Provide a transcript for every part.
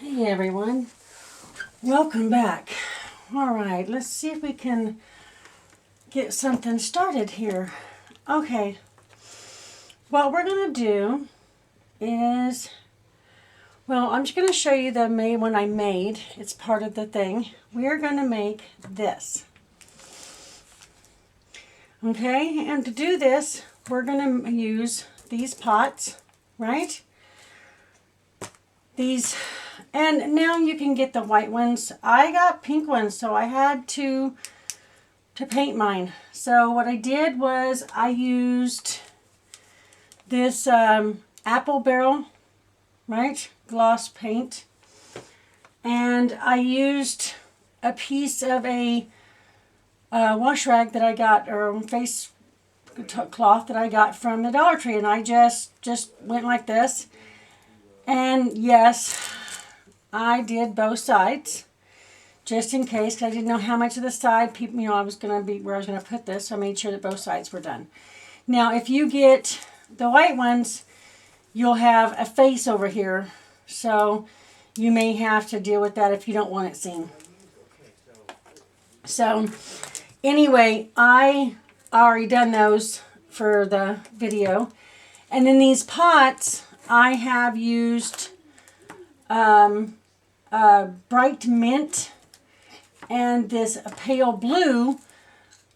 Hey everyone, welcome back. All right, let's see if we can get something started here. Okay, what we're gonna do is, I'm just gonna show you the one I made. It's part of the thing. We're gonna make this. Okay, and to do this, we're gonna use these pots, right? These. And now you can get the white ones. I got pink ones, so I had to paint mine. So what I did was I used this apple barrel, right, gloss paint. And I used a piece of a wash rag that I got, or face cloth that I got from the Dollar Tree. And I just went like this. And yes, I did both sides, just in case, because I didn't know how much of the side people, I was going to be where I was going to put this. So I made sure that both sides were done. Now, if you get the white ones, you'll have a face over here. So you may have to deal with that if you don't want it seen. So anyway, I already done those for the video. And then these pots, I have used bright mint and this pale blue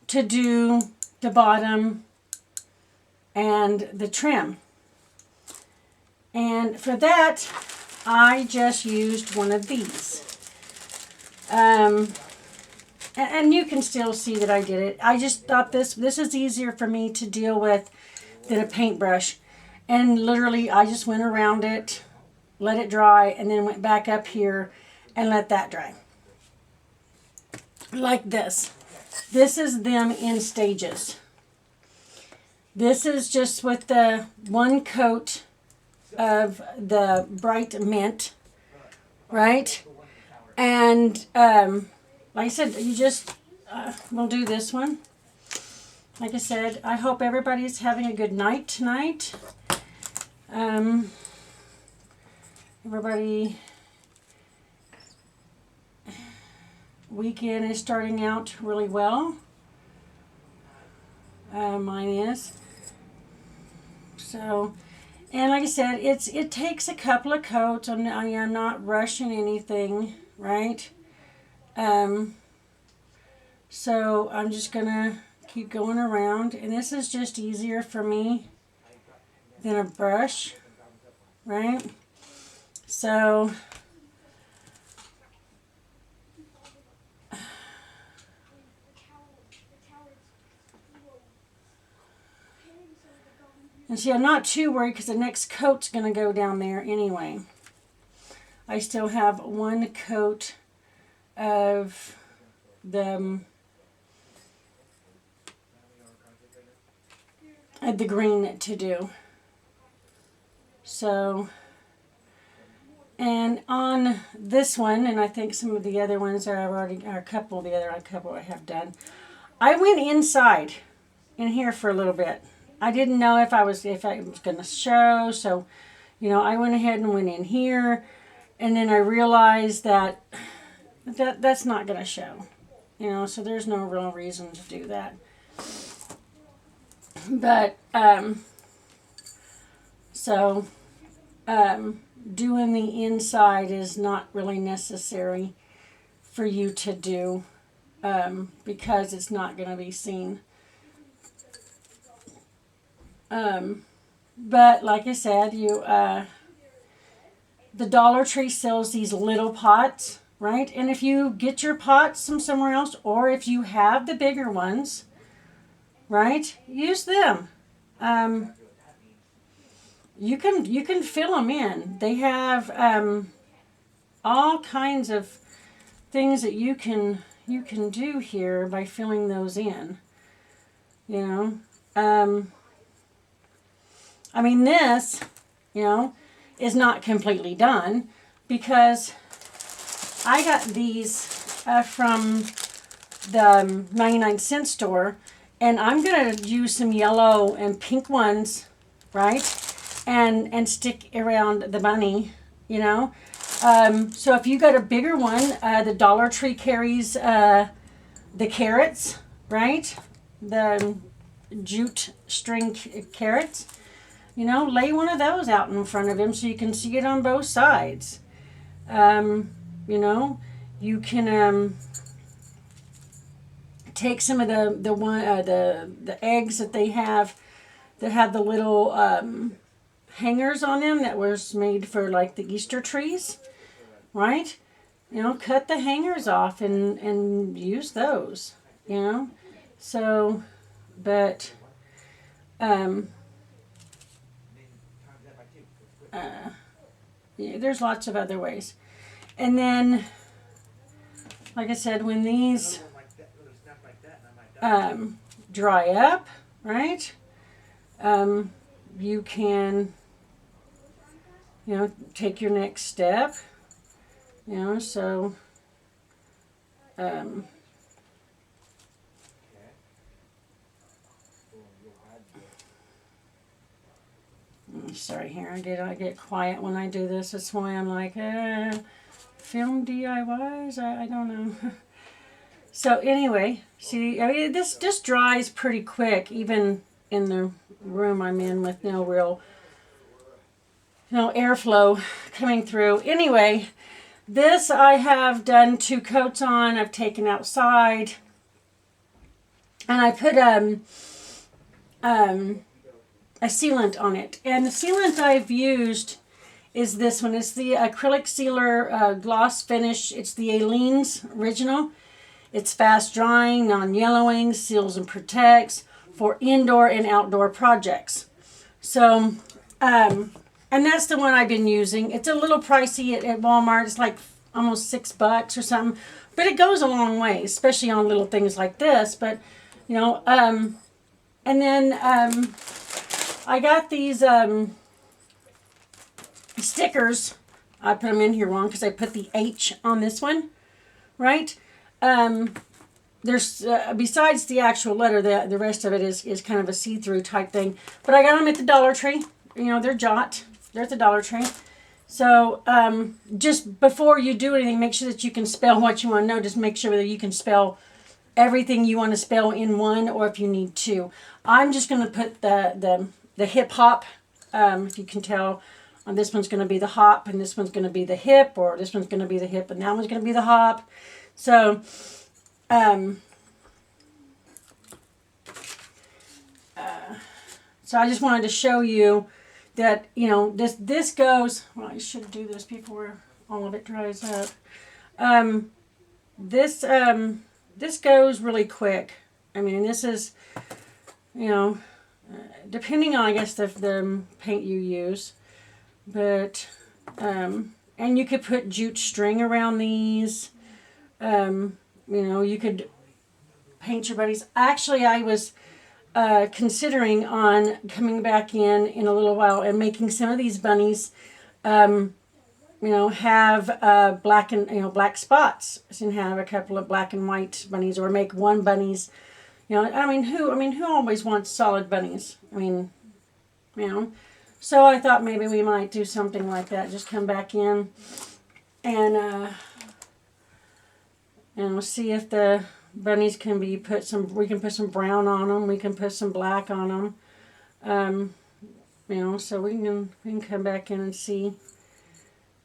to do the bottom and the trim. And for that, I just used one of these. And you can still see that I did it. I just thought this is easier for me to deal with than a paintbrush. And literally, I just went around it, let it dry, and then went back up here and let that dry. Like this. This is them in stages. This is just with the one coat of the bright mint, right? And like I said, you just, we'll do this one. Like I said, I hope everybody's having a good night tonight. Everybody, weekend is starting out really well. Mine is. So, and like I said, it takes a couple of coats. I'm not rushing anything, right? So I'm just gonna keep going around, and this is just easier for me than a brush, right? So and see, I'm not too worried because the next coat's going to go down there anyway. I still have one coat of the green to do. So, and on this one, and I think some of the other ones a couple I have done. I went inside in here for a little bit. I didn't know if I was going to show, so I went ahead and went in here, and then I realized that that's not going to show, so there's no real reason to do that. But doing the inside is not really necessary for you to do because it's not going to be seen. But like I said, the Dollar Tree sells these little pots, right? And if you get your pots from somewhere else, or if you have the bigger ones, right, use them. You can fill them in. They have all kinds of things that you can do here by filling those in. I mean, this, is not completely done because I got these from the 99-cent store, and I'm going to use some yellow and pink ones, right, and stick around the bunny, So if you got a bigger one, the Dollar Tree carries the carrots, right? The jute string carrots. You know, lay one of those out in front of him so you can see it on both sides. You know, you can take some of the eggs that they have that have the little hangers on them that was made for like the Easter trees, right? You know, cut the hangers off and use those, you know. So, but yeah, there's lots of other ways. And then, like I said, when these dry up, right? You can, you know, take your next step. You know, so sorry, here I get quiet when I do this. That's why I'm like, film DIYs. I don't know. So anyway, see, I mean, this just dries pretty quick, even in the room I'm in with no real, airflow coming through. Anyway, this I have done 2 coats on. I've taken outside, and I put a sealant on it. And the sealant I've used is this one. It's the acrylic sealer gloss finish. It's the Aleene's original. It's fast drying, non-yellowing, seals and protects for indoor and outdoor projects. So, and that's the one I've been using. It's a little pricey at Walmart. It's like almost $6 or something, but it goes a long way, especially on little things like this. But, you know, and then I got these stickers. I put them in here wrong because I put the H on this one, right? There's besides the actual letter, the rest of it is kind of a see-through type thing. But I got them at the Dollar Tree. You know, they're Jot. They're at the Dollar Tree. So just before you do anything, make sure that you can spell what you want to know. Just make sure that you can spell everything you want to spell in one, or if you need to. I'm just going to put the hip hop. If you can tell, on this one's going to be the hop, and this one's going to be the hip, or this one's going to be the hip, and that one's going to be the hop. So, so I just wanted to show you that, you know, this goes, well, I should do this before all of it dries up. This goes really quick. I mean, this is, you know, depending on, I guess, the paint you use, but, and you could put jute string around these. You know, you could paint your buddies. Actually, I was considering on coming back in a little while and making some of these bunnies, you know, have black spots, and have a couple of black and white bunnies, or make one bunnies. You know, I mean, who always wants solid bunnies? I mean, you know. So I thought maybe we might do something like that. Just come back in and we'll see if the bunnies can be we can put some brown on them. We can put some black on them. You know, so we can come back in and see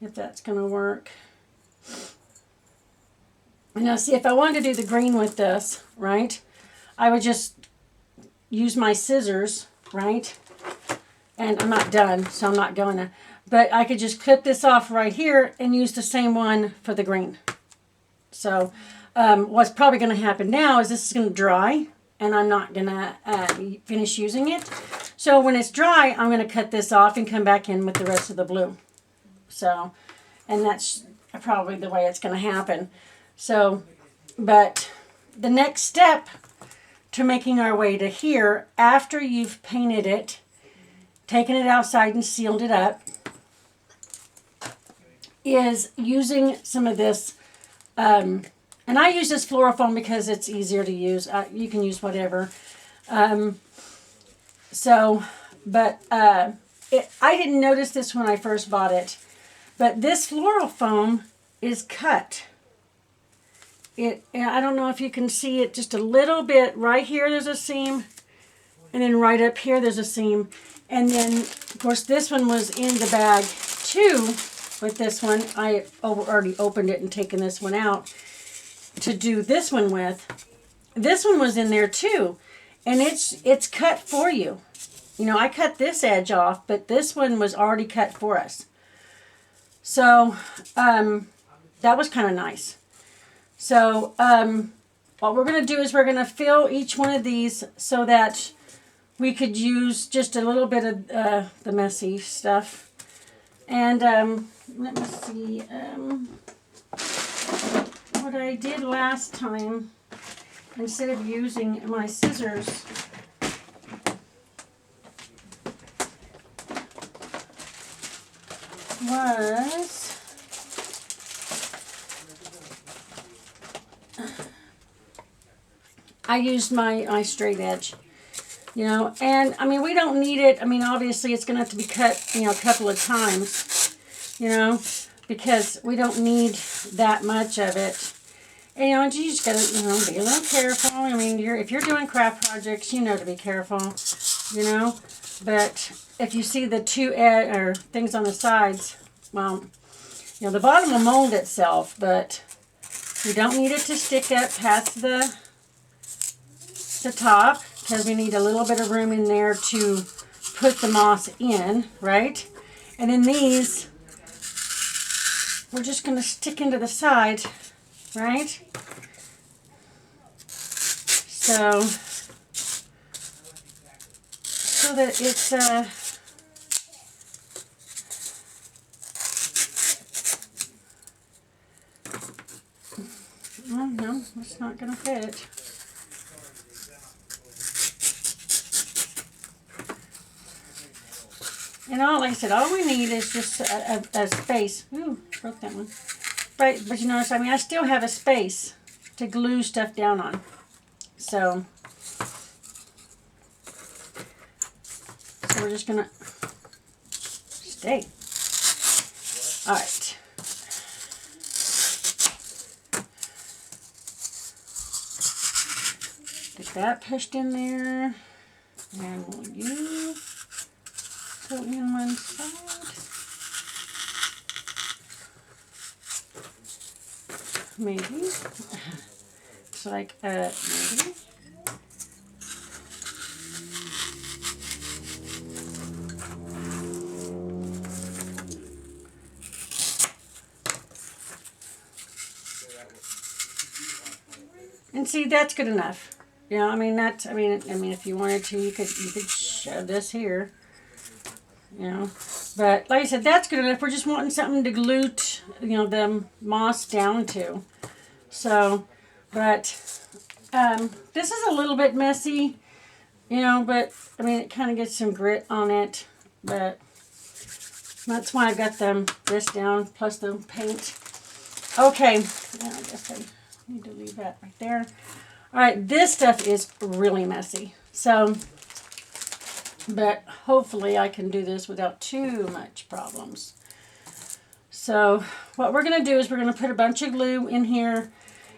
if that's going to work. Now, see, if I wanted to do the green with this, right, I would just use my scissors, right, and I'm not done, so I'm not going to, but I could just clip this off right here and use the same one for the green. So what's probably going to happen now is this is going to dry, and I'm not going to finish using it. So when it's dry, I'm going to cut this off and come back in with the rest of the blue. So, and that's probably the way it's going to happen. So, but the next step to making our way to here, after you've painted it, taken it outside and sealed it up, is using some of this, and I use this fluorofoam because it's easier to use. You can use whatever. I didn't notice this when I first bought it, But this floral foam is cut. And I don't know if you can see it just a little bit. Right here there's a seam, and then right up here there's a seam. And then, of course, this one was in the bag too. With this one, I already opened it and taken this one out to do this one with. This one was in there too, and it's cut for you. You know, I cut this edge off, but this one was already cut for us. So that was kind of nice. So what we're going to do is we're going to fill each one of these so that we could use just a little bit of the messy stuff. And let me see what I did last time. Instead of using my scissors, was I used my straight edge, you know, and I mean, we don't need it. I mean, obviously it's going to have to be cut, you know, a couple of times, you know, because we don't need that much of it. And, you know, you just got to, you know, be a little careful. I mean, if you're doing craft projects, you know to be careful, you know. But if you see the two or things on the sides, well, you know, the bottom will mold itself, but we don't need it to stick up past the top, because we need a little bit of room in there to put the moss in, right? And then these, we're just going to stick into the side, right? So that it's oh no, it's not going to fit. And like I said, all we need is just a space. Ooh, broke that one. Right, but you notice, I mean, I still have a space to glue stuff down on. So we're just going to stay. All right. Get that pushed in there. And we'll go in one side. Maybe. It's like, maybe. And see, that's good enough. You know, I mean, that's, I mean, if you wanted to, you could shove this here. You know, but like I said, that's good enough. We're just wanting something to glue, you know, the moss down to. So, but this is a little bit messy, you know, but I mean, it kind of gets some grit on it. But that's why I've got this down plus the paint. Okay, I guess I need to leave that right there. All right, this stuff is really messy. So, but hopefully I can do this without too much problems. So what we're going to do is we're going to put a bunch of glue in here,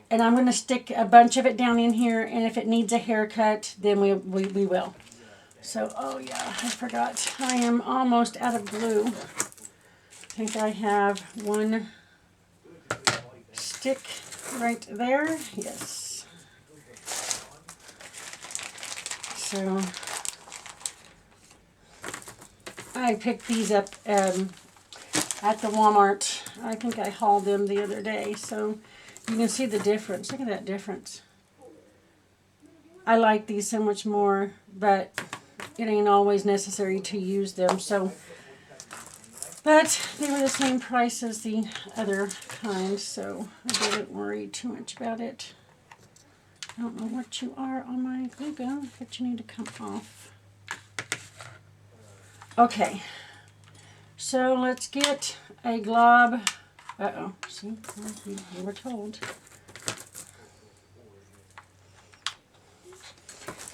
and I'm going to stick a bunch of it down in here, and if it needs a haircut, then we will. So, oh yeah, I forgot. I am almost out of glue. I think I have one stick right there. Yes. So I picked these up at the Walmart. I think I hauled them the other day, so you can see the difference. Look at that difference. I like these so much more, but it ain't always necessary to use them. So, but they were the same price as the other kind, so I didn't worry too much about it. I don't know what you are on my glue gun, but you need to come off. Okay, so let's get a glob. Uh-oh, see, you were told.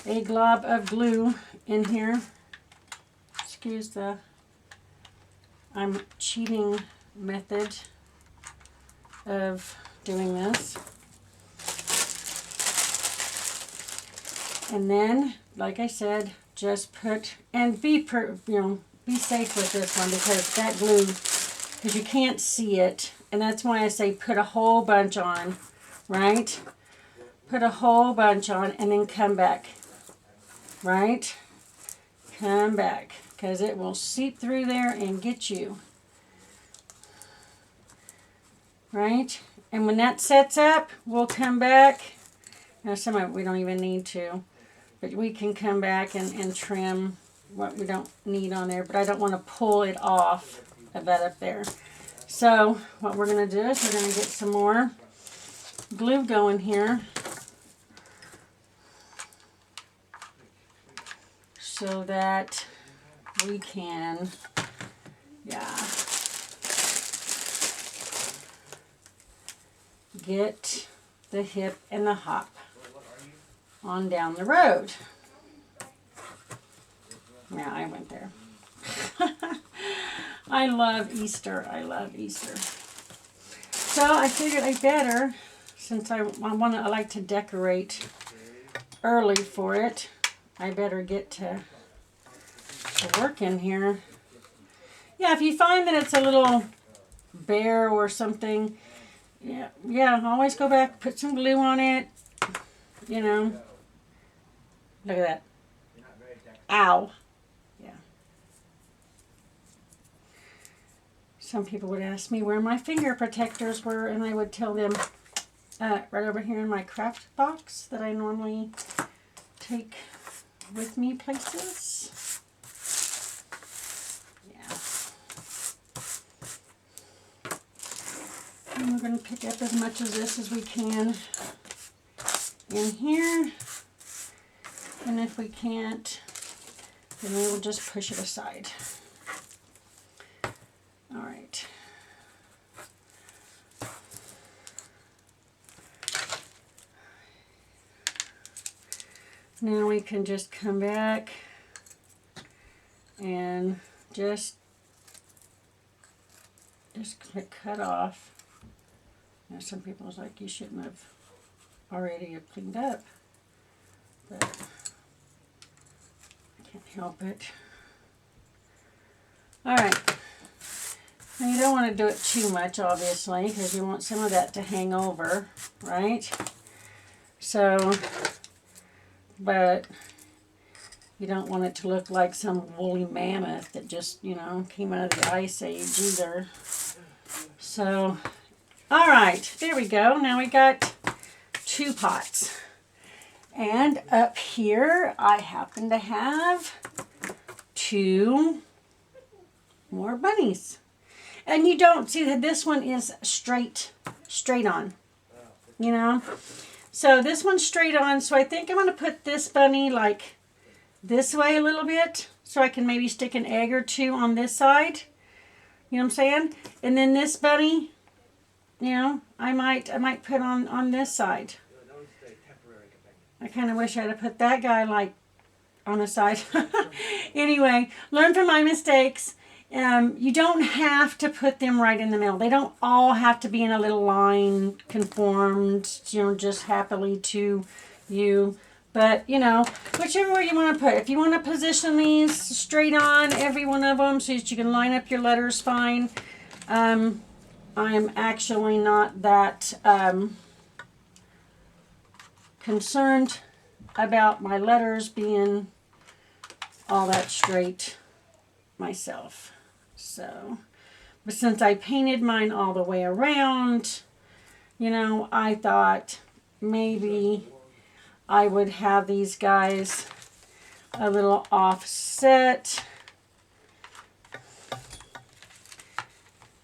A glob of glue in here. Excuse the, I'm cheating method of doing this. And then, like I said, just put, and be safe with this one, because that glue, because you can't see it, and that's why I say put a whole bunch on, right? Put a whole bunch on and then come back, right? Come back, because it will seep through there and get you, right? And when that sets up, we'll come back. Now some of it we don't even need to, but we can come back and trim what we don't need on there, but I don't want to pull it off of that up there. So what we're going to do is we're going to get some more glue going here, so that we can, get the hip and the hop on down the road. Yeah, I went there. I love Easter. I love Easter. So I figured I better, since I like to decorate early for it, I better get to work in here. Yeah, if you find that it's a little bare or something, yeah, always go back, put some glue on it, you know. Look at that. Ow. Yeah. Some people would ask me where my finger protectors were, and I would tell them right over here in my craft box that I normally take with me places. Yeah. And we're going to pick up as much of this as we can in here. And if we can't, then we will just push it aside. All right. Now we can just come back and just cut off. Now some people was like, you shouldn't have already cleaned up, but I can't help it. All right. Now you don't want to do it too much, obviously, because you want some of that to hang over, right? So, but you don't want it to look like some woolly mammoth that just, came out of the Ice Age either. So, all right, there we go. Now we got 2 pots. And up here, I happen to have 2 more bunnies. And you don't see that this one is straight on, So this one's straight on, so I think I'm going to put this bunny like this way a little bit, so I can maybe stick an egg or 2 on this side. You know what I'm saying? And then this bunny, I might put on this side. I kind of wish I'd have put that guy like on the side. Anyway, learn from my mistakes. You don't have to put them right in the middle. They don't all have to be in a little line conformed, just happily to you. But, whichever way you want to put. If you want to position these straight on, every one of them, so that you can line up your letters fine. I'm actually not that concerned about my letters being all that straight myself. So, but since I painted mine all the way around, I thought maybe I would have these guys a little offset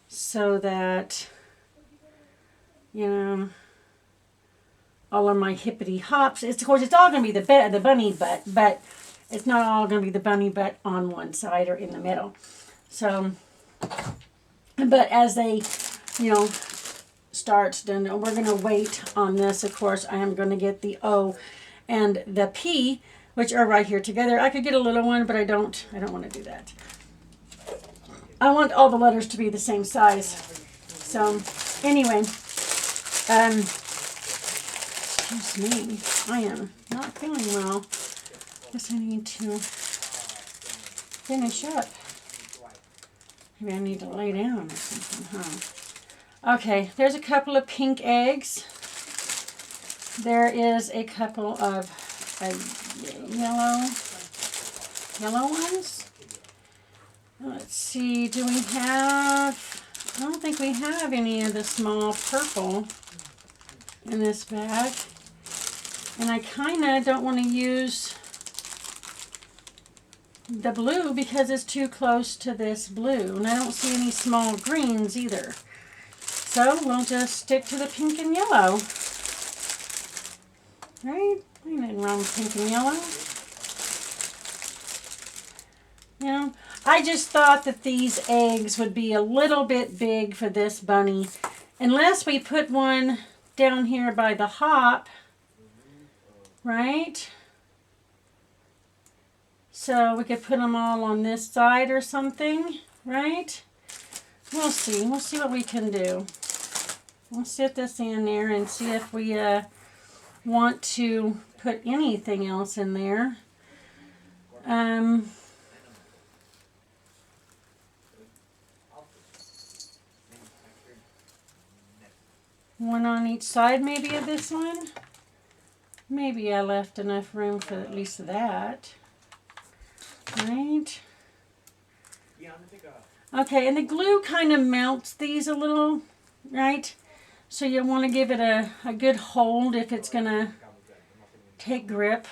so that, all of my hippity hops, of course it's all going to be the bunny butt, but it's not all going to be the bunny butt on one side or in the middle. So, but as they, start, then we're going to wait on this. Of course, I am going to get the O and the P, which are right here together. I could get a little one, but I don't want to do that. I want all the letters to be the same size. So anyway, excuse me, I am not feeling well. Guess I need to finish up. Maybe I need to lay down or something, huh? Okay, there's a couple of pink eggs. There is a couple of yellow ones. Let's see, do we have, I don't think we have any of the small purple in this bag. And I kind of don't want to use the blue because it's too close to this blue. And I don't see any small greens either. So we'll just stick to the pink and yellow. Right? Ain't nothing wrong with pink and yellow. You know, I just thought that these eggs would be a little bit big for this bunny. Unless we put one down here by the hop. Right? So we could put them all on this side or something. Right? We'll see. We'll see what we can do. We'll sit this in there and see if we want to put anything else in there. One on each side maybe of this one. Maybe I left enough room for at least that. Right? Okay, and the glue kind of melts these a little, right? So you'll want to give it a good hold if it's going to take grip.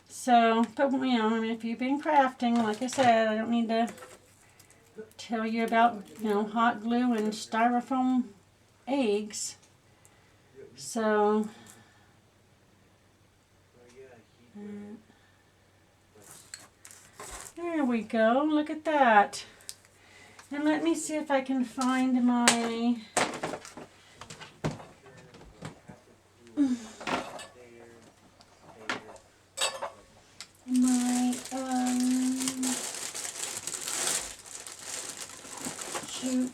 So, but you know, I mean, if you've been crafting, like I said, I don't need to tell you about, you know, hot glue and styrofoam eggs. So, there we go. Look at that. And let me see if I can find my shoot.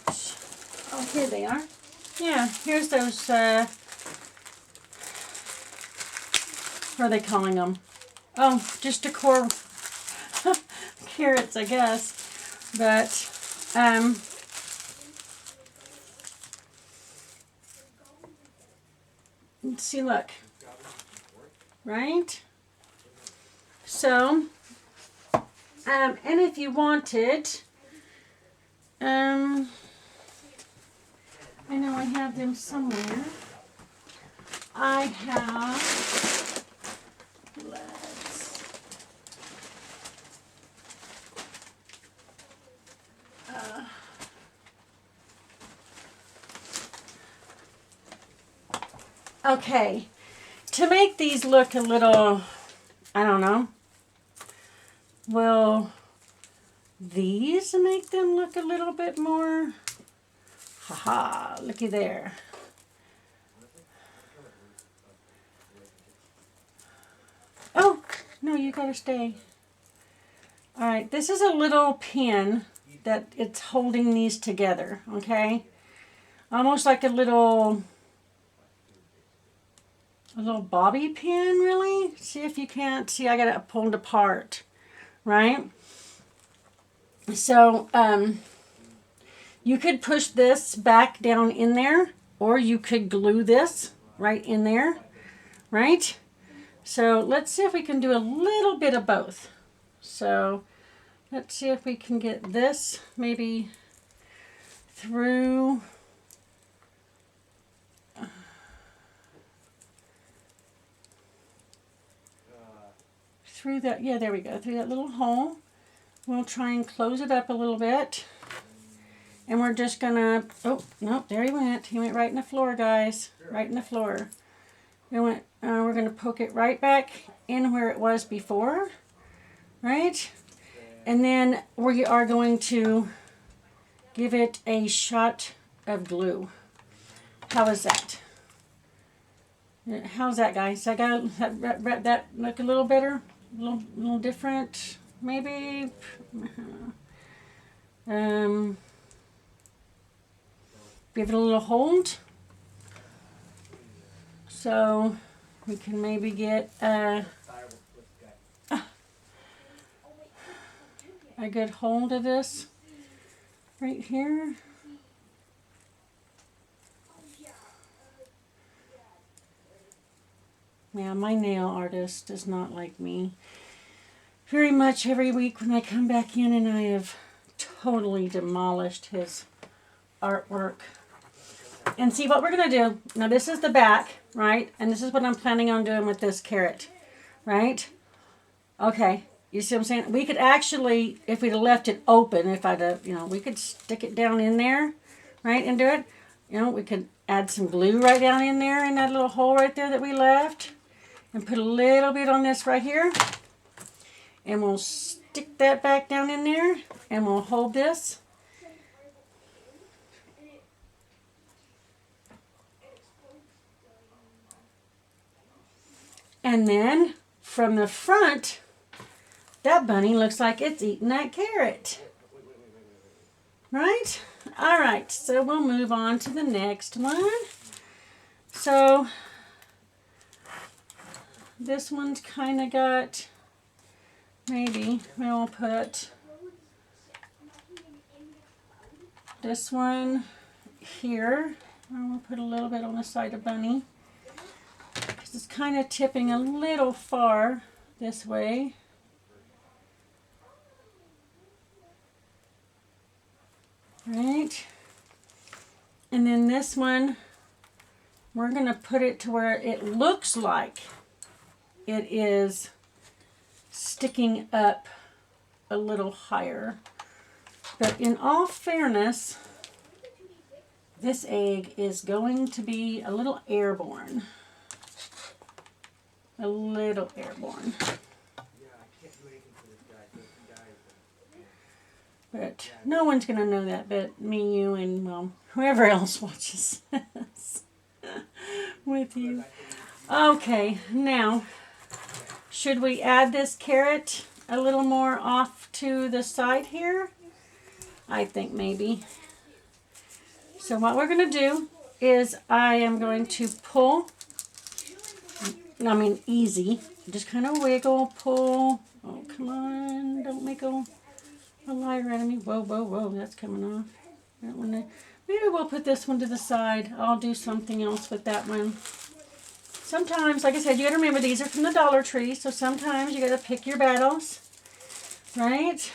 Oh, here they are. Yeah, here's those, what are they calling them? Oh, just decor carrots, I guess. But, let's see, look. Right? So, and if you wanted, I know I have them somewhere. I have, okay, to make these look a little, I don't know, will these make them look a little bit more, haha, looky there. Oh, no, you gotta stay. All right, this is a little pin that it's holding these together, okay? Almost like a little bobby pin, really. See if you can't see, I got it pulled apart, right? So, you could push this back down in there, or you could glue this right in there, right? So let's see if we can do a little bit of both. So let's see if we can get this maybe through that, yeah, there we go, through that little hole. We'll try and close it up a little bit. And we're just gonna, oh, no, there he went. He went right in the floor, guys. Right in the floor. We're gonna poke it right back in where it was before. Right? And then we are going to give it a shot of glue. How is that? How's that, guys? That look a little better? A little different, maybe? Give it a little hold. So we can maybe get a good hold of this right here. Yeah, my nail artist does not like me very much every week when I come back in, and I have totally demolished his artwork. And see what we're going to do. Now this is the back, right? And this is what I'm planning on doing with this carrot, right? Okay. You see what I'm saying? We could actually, if we'd have left it open, if I'd have, we could stick it down in there, right, and do it. We could add some glue right down in there in that little hole right there that we left. And put a little bit on this right here. And we'll stick that back down in there. And we'll hold this. And then from the front, that bunny looks like it's eating that carrot. Right? All right, so we'll move on to the next one. So this one's kind of got, maybe we'll put this one here. And we'll put a little bit on the side of bunny. Because it's kind of tipping a little far this way. Right? And then this one, we're going to put it to where it looks like it is sticking up a little higher. But in all fairness, this egg is going to be a little airborne. A little airborne. But no one's going to know that but me, you, and, well, whoever else watches this with you. Okay, now, should we add this carrot a little more off to the side here? I think maybe. So what we're going to do is I am going to pull, easy, just kind of wiggle, pull. Oh, come on, don't make a lighter out of me. Whoa, whoa, whoa, that's coming off. That one there. Maybe we'll put this one to the side. I'll do something else with that one. Sometimes, like I said, you got to remember these are from the Dollar Tree, so sometimes you got to pick your battles, right?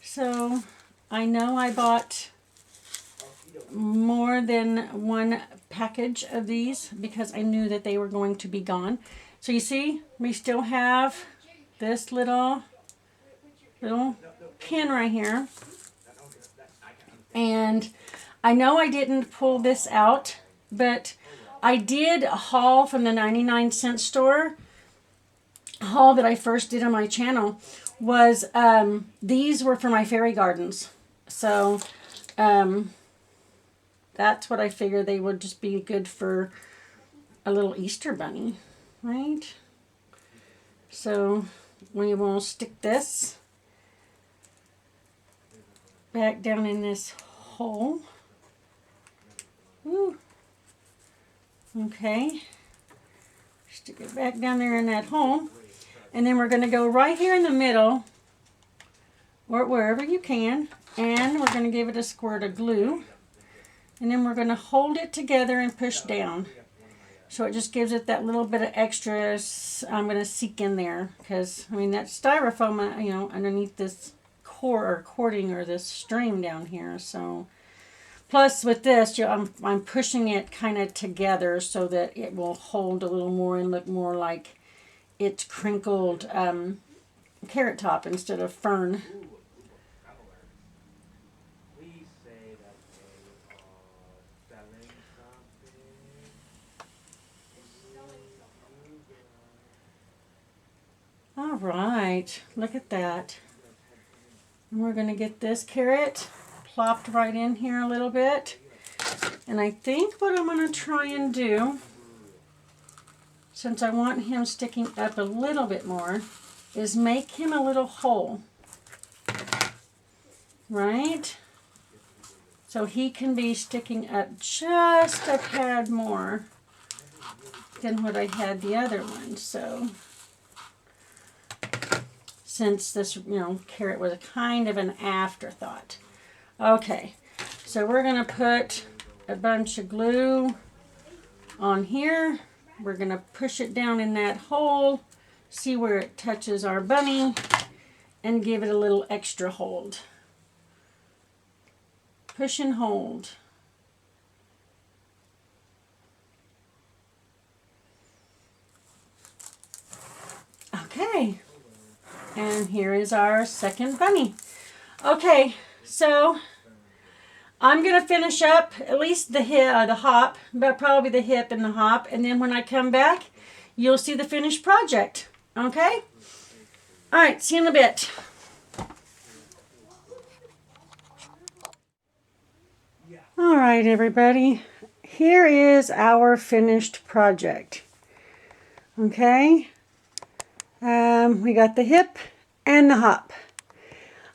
So I know I bought more than one package of these because I knew that they were going to be gone. So you see, we still have this little pin right here. And I know I didn't pull this out, but I did a haul from the 99-cent store. A haul that I first did on my channel was, these were for my fairy gardens. So, that's what I figured they would just be good for a little Easter bunny, right? So we will stick this back down in this hole. Ooh. Okay. Stick it back down there in that hole. And then we're going to go right here in the middle, or wherever you can, and we're going to give it a squirt of glue. And then we're going to hold it together and push down. So it just gives it that little bit of extra, I'm going to seek in there. Because, that styrofoam, underneath this cording or this string down here. So, plus with this, I'm pushing it kind of together so that it will hold a little more and look more like it's crinkled carrot top instead of fern. All right, look at that. And we're going to get this carrot plopped right in here a little bit. And I think what I'm going to try and do, since I want him sticking up a little bit more, is make him a little hole. right? So he can be sticking up just a tad more than what I had the other one. So since this, carrot was a kind of an afterthought. Okay, so we're going to put a bunch of glue on here. We're going to push it down in that hole, see where it touches our bunny, and give it a little extra hold. Push and hold. Okay, and here is our second bunny. Okay, so I'm going to finish up at least the hop, but probably the hip and the hop, and then when I come back, you'll see the finished project. Okay? All right, see you in a bit. All right, everybody. Here is our finished project. Okay? We got the hip and the hop.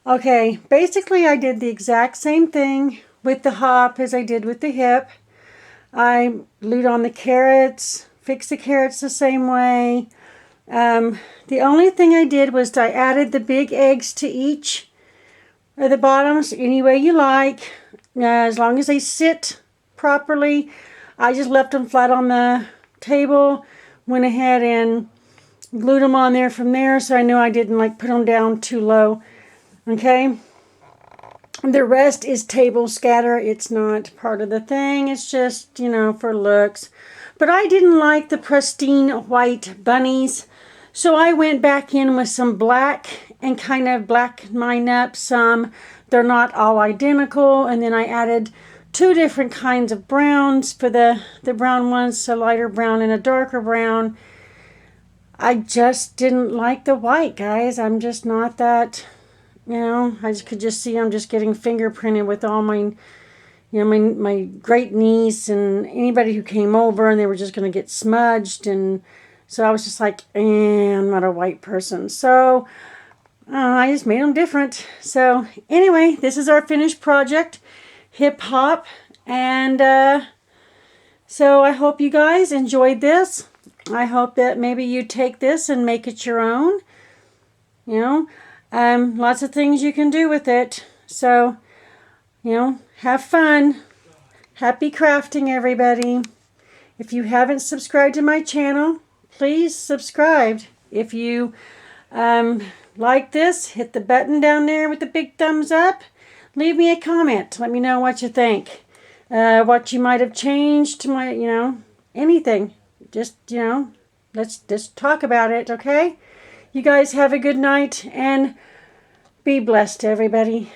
Okay, basically I did the exact same thing with the hop as I did with the hip. I glued on the carrots, fixed the carrots the same way. The only thing I did was I added the big eggs to each of the bottoms any way you like. As long as they sit properly. I just left them flat on the table, went ahead and glued them on there from there, so I knew I didn't put them down too low. Okay, the rest is table scatter. It's not part of the thing. It's just, for looks. But I didn't like the pristine white bunnies, so I went back in with some black and kind of black mine up some. They're not all identical, and then I added 2 different kinds of browns for the brown ones, a lighter brown and a darker brown. I just didn't like the white, guys. I'm just not that, I could just see I'm just getting fingerprinted with all my, my great niece and anybody who came over, and they were just going to get smudged. And so I was just like, I'm not a white person. So I just made them different. So anyway, this is our finished project, hip hop. And so I hope you guys enjoyed this. I hope that maybe you take this and make it your own. Lots of things you can do with it. So, have fun. Happy crafting, everybody. If you haven't subscribed to my channel, please subscribe. If you like this, hit the button down there with the big thumbs up. Leave me a comment. Let me know what you think. What you might have changed to my, anything. Just, let's talk about it, okay? You guys have a good night and be blessed, everybody.